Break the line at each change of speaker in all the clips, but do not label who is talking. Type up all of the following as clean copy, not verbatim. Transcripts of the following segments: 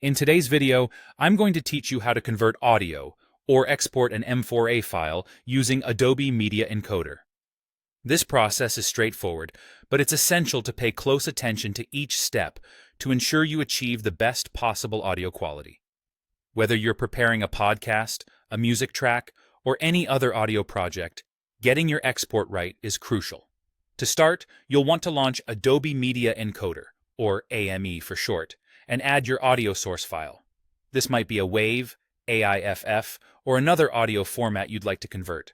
In today's video, I'm going to teach you how to convert audio or export an M4A file using Adobe Media Encoder. This process is straightforward, but it's essential to pay close attention to each step to ensure you achieve the best possible audio quality. Whether you're preparing a podcast, a music track, or any other audio project, getting your export right is crucial. To start, you'll want to launch Adobe Media Encoder, or AME for short, and add your audio source file. This might be a WAV, AIFF, or another audio format you'd like to convert.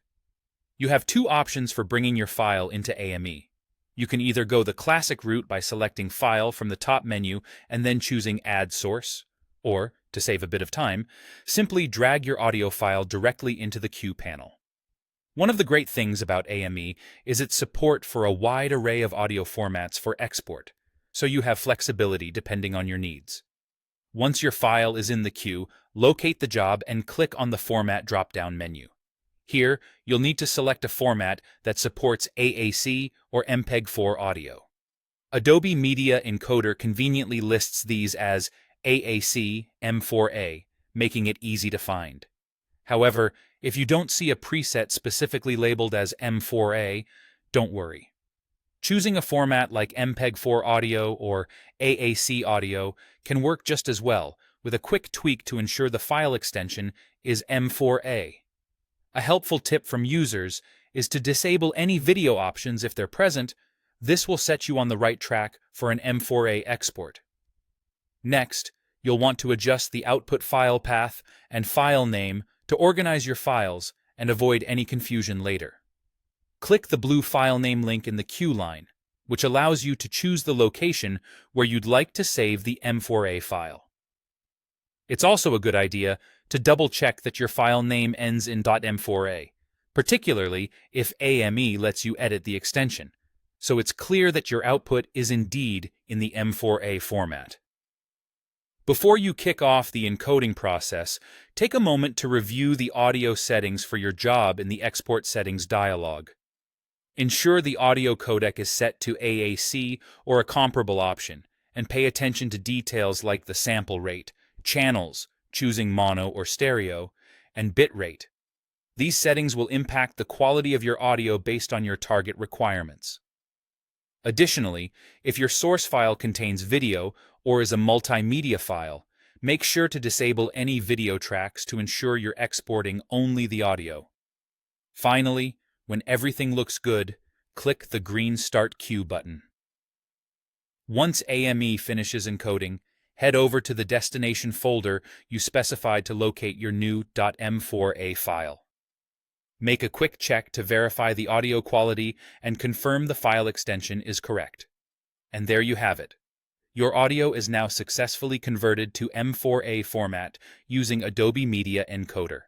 You have two options for bringing your file into AME. You can either go the classic route by selecting File from the top menu and then choosing Add Source, or, to save a bit of time, simply drag your audio file directly into the Queue panel. One of the great things about AME is its support for a wide array of audio formats for export, so you have flexibility depending on your needs. Once your file is in the queue, locate the job and click on the Format drop-down menu. Here, you'll need to select a format that supports AAC or MPEG-4 audio. Adobe Media Encoder conveniently lists these as AAC M4A, making it easy to find. However, if you don't see a preset specifically labeled as M4A, don't worry. Choosing a format like MPEG-4 audio or AAC audio can work just as well, with a quick tweak to ensure the file extension is M4A. A helpful tip from users is to disable any video options if they're present. This will set you on the right track for an M4A export. Next, you'll want to adjust the output file path and file name to organize your files and avoid any confusion later. Click the blue file name link in the queue line, which allows you to choose the location where you'd like to save the M4A file. It's also a good idea to double-check that your file name ends in .m4a, particularly if AME lets you edit the extension, so it's clear that your output is indeed in the M4A format. Before you kick off the encoding process, take a moment to review the audio settings for your job in the Export Settings dialog. Ensure the audio codec is set to AAC or a comparable option, and pay attention to details like the sample rate, channels, choosing mono or stereo, and bit rate. These settings will impact the quality of your audio based on your target requirements. Additionally, if your source file contains video or is a multimedia file, make sure to disable any video tracks to ensure you're exporting only the audio. Finally, when everything looks good, click the green Start Queue button. Once AME finishes encoding, head over to the destination folder you specified to locate your new .m4a file. Make a quick check to verify the audio quality and confirm the file extension is correct. And there you have it. Your audio is now successfully converted to M4A format using Adobe Media Encoder.